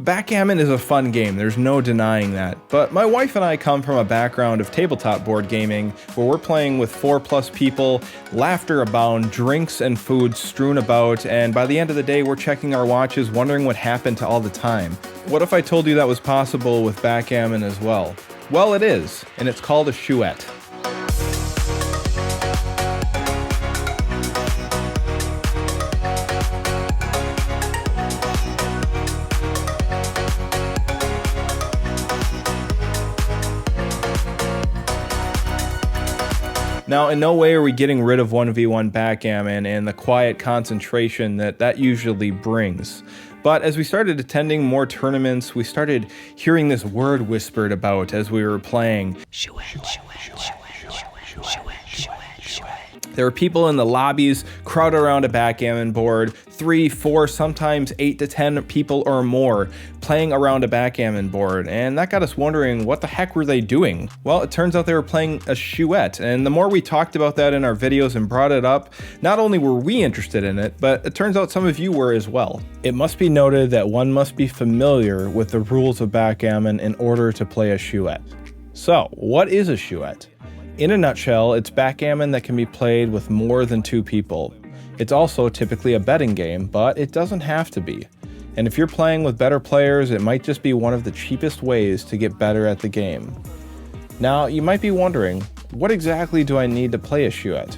Backgammon is a fun game, there's no denying that, but my wife and I come from a background of tabletop board gaming where we're playing with 4+ people, laughter abound, drinks and food strewn about, and by the end of the day we're checking our watches wondering what happened to all the time. What if I told you that was possible with backgammon as well? Well, it is, and it's called a chouette. Now, in no way are we getting rid of 1v1 backgammon and the quiet concentration that usually brings. But as we started attending more tournaments, we started hearing this word whispered about as we were playing. Chouette. There were people in the lobbies crowded around a backgammon board, 3, 4, sometimes 8 to 10 people or more playing around a backgammon board, and that got us wondering, what the heck were they doing? Well, it turns out they were playing a chouette, and the more we talked about that in our videos and brought it up, not only were we interested in it, but it turns out some of you were as well. It must be noted that one must be familiar with the rules of backgammon in order to play a chouette. So, what is a chouette? In a nutshell, it's backgammon that can be played with more than 2 people. It's also typically a betting game, but it doesn't have to be. And if you're playing with better players, it might just be one of the cheapest ways to get better at the game. Now, you might be wondering, what exactly do I need to play a chouette?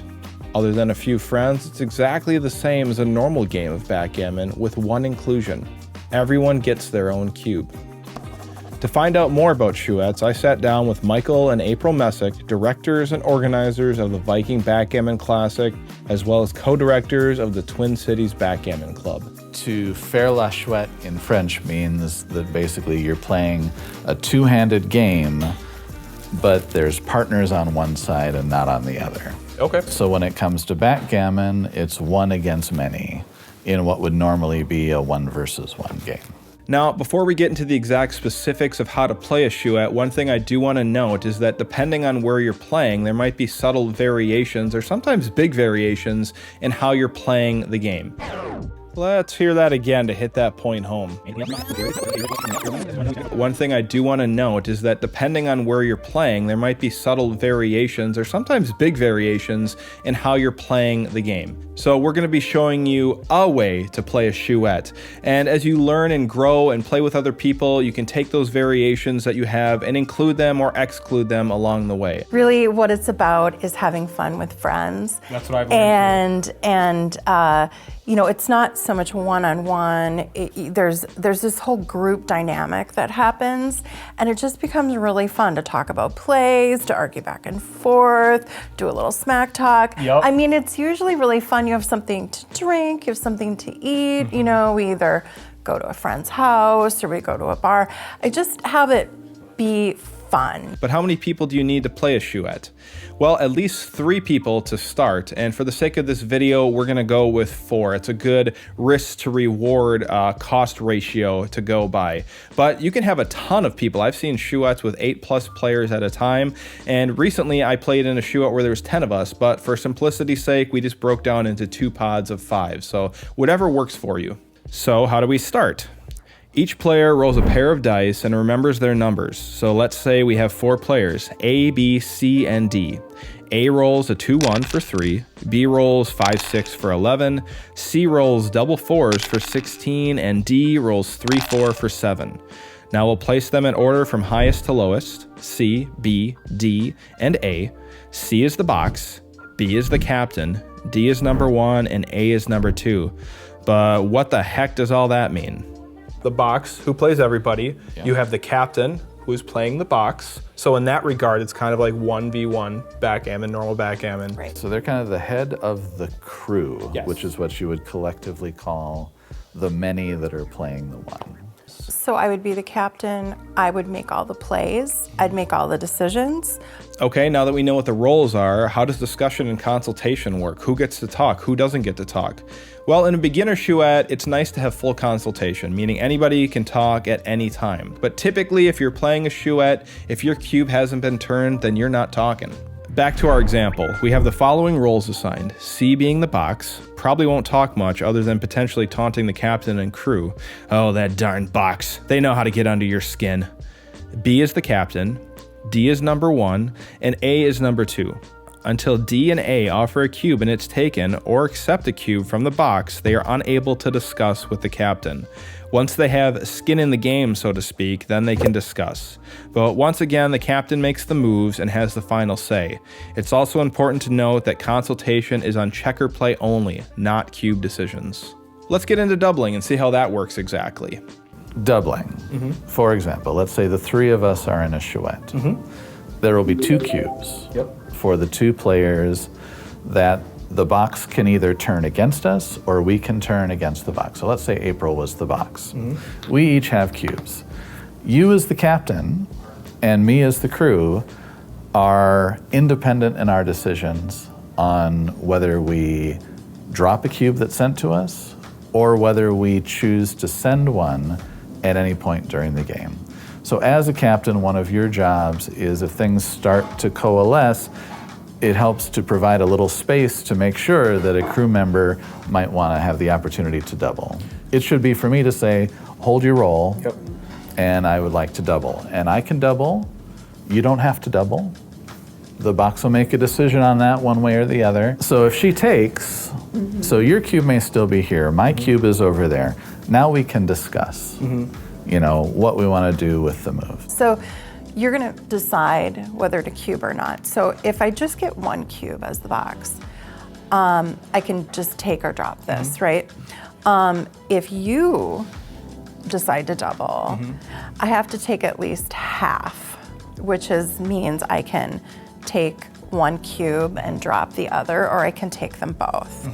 Other than a few friends, it's exactly the same as a normal game of backgammon with one inclusion. Everyone gets their own cube. To find out more about chouettes, I sat down with Michael and April Messick, directors and organizers of the Viking Backgammon Classic, as well as co-directors of the Twin Cities Backgammon Club. To faire la chouette in French means that basically you're playing a two-handed game, but there's partners on one side and not on the other. Okay. So when it comes to backgammon, it's one against many in what would normally be a 1 versus 1 game. Now, before we get into the exact specifics of how to play a chouette, one thing I do want to note is that depending on where you're playing, there might be subtle variations or sometimes big variations in how you're playing the game. Let's hear that again to hit that point home. One thing I do want to note is that depending on where you're playing, there might be subtle variations or sometimes big variations in how you're playing the game. So we're going to be showing you a way to play a chouette. And as you learn and grow and play with other people, you can take those variations that you have and include them or exclude them along the way. Really what it's about is having fun with friends. That's what I've learned. And you know, it's not so much one-on-one. There's this whole group dynamic that happens, and it just becomes really fun to talk about plays, to argue back and forth, do a little smack talk. Yep. I mean, it's usually really fun. You have something to drink, you have something to eat. Mm-hmm. You know, we either go to a friend's house or we go to a bar. I just have it be fun. But how many people do you need to play a chouette? Well, at least 3 people to start, and for the sake of this video, we're gonna go with 4. It's a good risk to reward cost ratio to go by. But you can have a ton of people. I've seen chouettes with 8+ players at a time, and recently I played in a chouette where there was 10 of us, but for simplicity's sake, we just broke down into 2 pods of 5. So whatever works for you. So how do we start? Each player rolls a pair of dice and remembers their numbers. So let's say we have 4 players, A, B, C, and D. A rolls a 2-1 for 3, B rolls 5-6 for 11, C rolls double 4s for 16, and D rolls 3-4 for 7. Now we'll place them in order from highest to lowest, C, B, D, and A. C is the box, B is the captain, D is number 1, and A is number 2. But what the heck does all that mean? The box, who plays everybody. Yeah. You have the captain, who's playing the box. So in that regard, it's kind of like 1v1 backgammon, normal backgammon. Right. So they're kind of the head of the crew, yes, which is what you would collectively call the many that are playing the one. So I would be the captain. I would make all the plays. I'd make all the decisions. Okay, now that we know what the roles are, how does discussion and consultation work? Who gets to talk? Who doesn't get to talk? Well, in a beginner chouette, it's nice to have full consultation, meaning anybody can talk at any time. But typically, if you're playing a chouette, if your cube hasn't been turned, then you're not talking. Back to our example, we have the following roles assigned. C being the box, probably won't talk much other than potentially taunting the captain and crew. Oh, that darn box. They know how to get under your skin. B is the captain, D is number 1, and A is number 2. Until D and A offer a cube and it's taken, or accept a cube from the box, they are unable to discuss with the captain. Once they have skin in the game, so to speak, then they can discuss. But once again, the captain makes the moves and has the final say. It's also important to note that consultation is on checker play only, not cube decisions. Let's get into doubling and see how that works exactly. Doubling. For example, let's say the 3 of us are in a Chouette. There will be 2 cubes for the 2 players that the box can either turn against us or we can turn against the box. So let's say April was the box. We each have cubes. You as the captain and me as the crew are independent in our decisions on whether we drop a cube that's sent to us or whether we choose to send one at any point during the game. So as a captain, one of your jobs is if things start to coalesce, it helps to provide a little space to make sure that a crew member might want to have the opportunity to double. It should be for me to say, hold your roll, and I would like to double. And I can double, you don't have to double. The box will make a decision on that one way or the other. So if she takes, so your cube may still be here, my cube is over there. Now we can discuss, you know, what we want to do with the move. So you're gonna decide whether to cube or not. So if I just get 1 cube as the box, I can just take or drop this, right? If you decide to double, I have to take at least half, which means I can take 1 cube and drop the other, or I can take them both.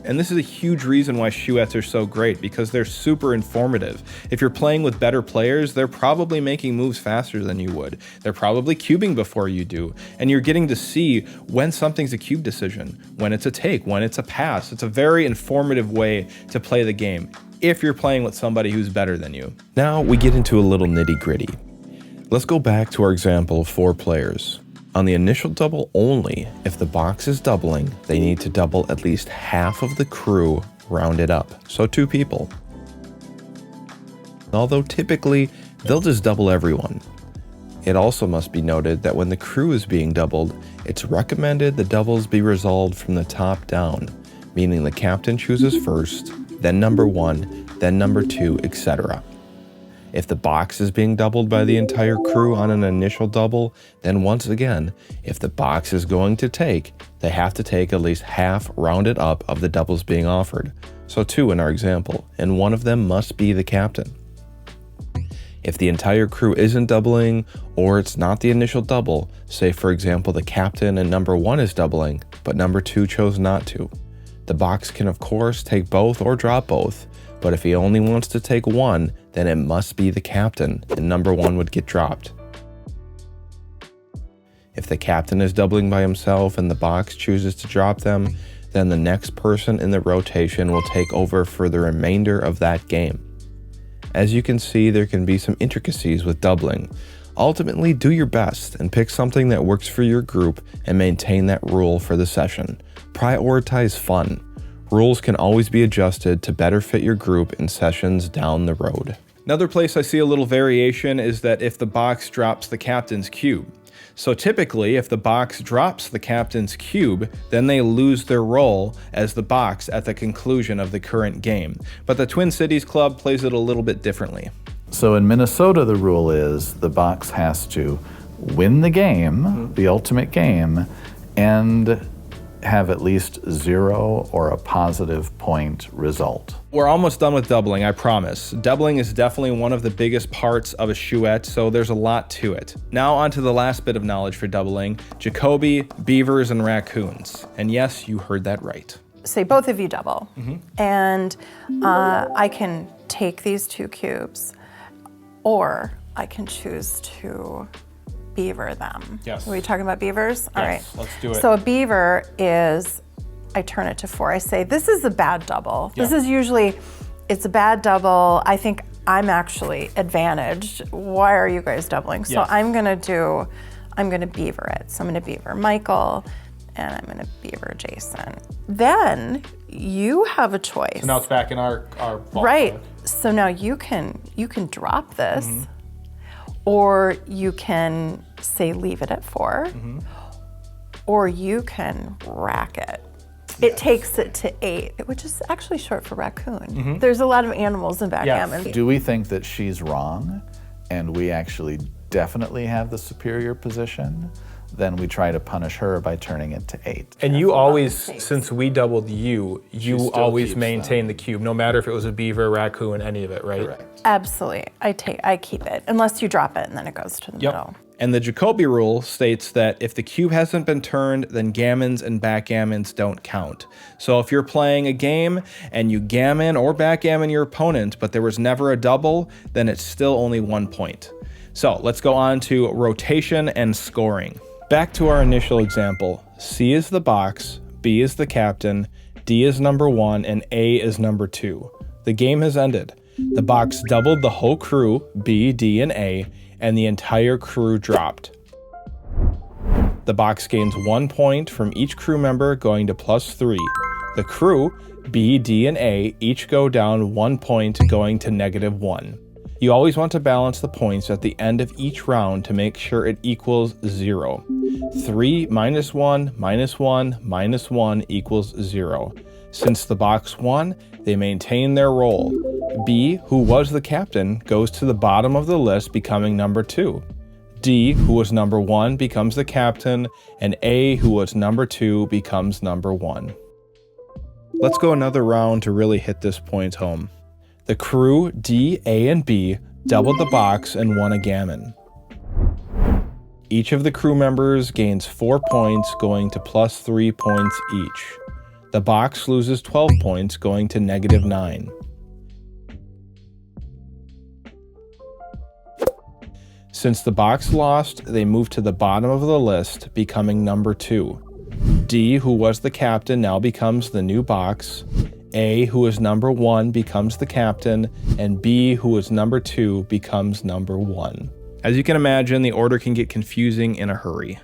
And this is a huge reason why Chouettes are so great, because they're super informative. If you're playing with better players, they're probably making moves faster than you would. They're probably cubing before you do. And you're getting to see when something's a cube decision, when it's a take, when it's a pass. It's a very informative way to play the game if you're playing with somebody who's better than you. Now we get into a little nitty-gritty. Let's go back to our example of 4 players. On the initial double only, if the box is doubling, they need to double at least half of the crew rounded up, so 2 people. Although typically, they'll just double everyone. It also must be noted that when the crew is being doubled, it's recommended the doubles be resolved from the top down, meaning the captain chooses first, then number 1, then number 2, etc. If the box is being doubled by the entire crew on an initial double, then once again, if the box is going to take, they have to take at least half rounded up of the doubles being offered. So 2 in our example, and one of them must be the captain. If the entire crew isn't doubling, or it's not the initial double, say for example the captain and number 1 is doubling, but number 2 chose not to, the box can of course take both or drop both, but if he only wants to take 1, then it must be the captain, and number 1 would get dropped. If the captain is doubling by himself and the box chooses to drop them, then the next person in the rotation will take over for the remainder of that game. As you can see, there can be some intricacies with doubling. Ultimately, do your best and pick something that works for your group and maintain that rule for the session. Prioritize fun. Rules can always be adjusted to better fit your group in sessions down the road. Another place I see a little variation is that if the box drops the captain's cube. So typically, if the box drops the captain's cube, then they lose their role as the box at the conclusion of the current game. But the Twin Cities Club plays it a little bit differently. So in Minnesota, the rule is the box has to win the game, the ultimate game, and have at least 0 or a positive point result. We're almost done with doubling, I promise. Doubling is definitely one of the biggest parts of a Chouette, so there's a lot to it. Now on to the last bit of knowledge for doubling, Jacoby, beavers, and raccoons. And yes, you heard that right. Say both of you double, and I can take these 2 cubes, or I can choose to beaver them. Yes. Are we talking about beavers? All right. Let's do it. So a beaver is, I turn it to 4. I say, this is a bad double. This is usually, it's a bad double. I think I'm actually advantaged. Why are you guys doubling? So I'm gonna do I'm going to beaver it. So I'm going to beaver Michael, and I'm going to beaver Jason. Then you have a choice. So now it's back in our ballpark. Right. So now you can drop this, or you can say leave it at 4, or you can rack it. It takes it to 8, which is actually short for raccoon. There's a lot of animals in backgammon. Do we think that she's wrong and we actually definitely have the superior position? Then we try to punish her by turning it to 8. And you always, since we doubled you still always keeps maintain the cube, no matter if it was a beaver, raccoon, any of it, right? Correct. Absolutely. I keep it, unless you drop it and then it goes to the middle. And the Jacoby rule states that if the cube hasn't been turned, then gammons and backgammons don't count. So if you're playing a game and you gammon or backgammon your opponent, but there was never a double, then it's still only 1 point. So let's go on to rotation and scoring. Back to our initial example. C is the box, B is the captain, D is number 1, and A is number 2. The game has ended. The box doubled the whole crew, B, D, and A, and the entire crew dropped. The box gains 1 point from each crew member, going to +3. The crew, B, D, and A, each go down 1 point, going to -1. You always want to balance the points at the end of each round to make sure it equals 0. 3 minus 1 minus 1 minus 1 equals 0. Since the box won, they maintain their role. B, who was the captain, goes to the bottom of the list, becoming number 2. D, who was number 1, becomes the captain, and A, who was number 2, becomes number 1. Let's go another round to really hit this point home. The crew, D, A, and B, doubled the box and won a gammon. Each of the crew members gains 4 points, going to +3 points each. The box loses 12 points, going to -9. Since the box lost, they move to the bottom of the list, becoming number 2. D, who was the captain, now becomes the new box. A, who is number 1, becomes the captain, and B, who is number 2, becomes number 1. As you can imagine, the order can get confusing in a hurry.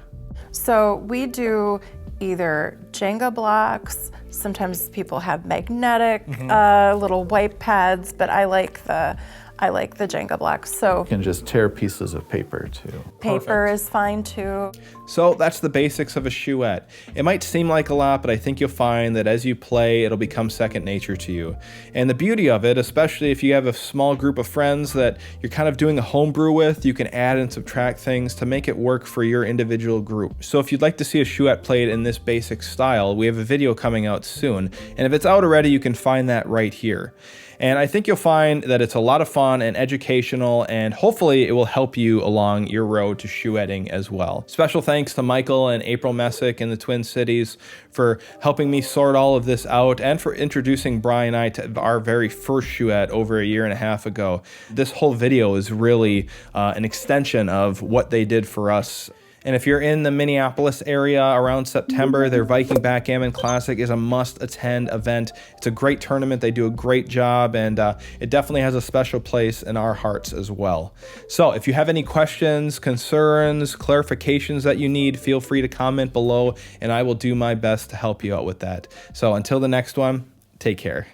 So we do either Jenga blocks, sometimes people have magnetic little wipe pads, but I like the Jenga blocks. So You can just tear pieces of paper too. paper is fine too. So that's the basics of a chouette. It might seem like a lot, but I think you'll find that as you play, it'll become second nature to you. And the beauty of it, especially if you have a small group of friends that you're kind of doing a homebrew with, you can add and subtract things to make it work for your individual group. So if you'd like to see a chouette played in this basic style, we have a video coming out soon. And if it's out already, you can find that right here. And I think you'll find that it's a lot of fun and educational, and hopefully it will help you along your road to chouetting as well. Special thanks to Michael and April Messick in the Twin Cities for helping me sort all of this out, and for introducing Brian and I to our very first chouette over a year and a half ago. This whole video is really an extension of what they did for us. And if you're in the Minneapolis area around September, their Viking Backgammon Classic is a must-attend event. It's a great tournament. They do a great job, and it definitely has a special place in our hearts as well. So if you have any questions, concerns, clarifications that you need, feel free to comment below, and I will do my best to help you out with that. So until the next one, take care.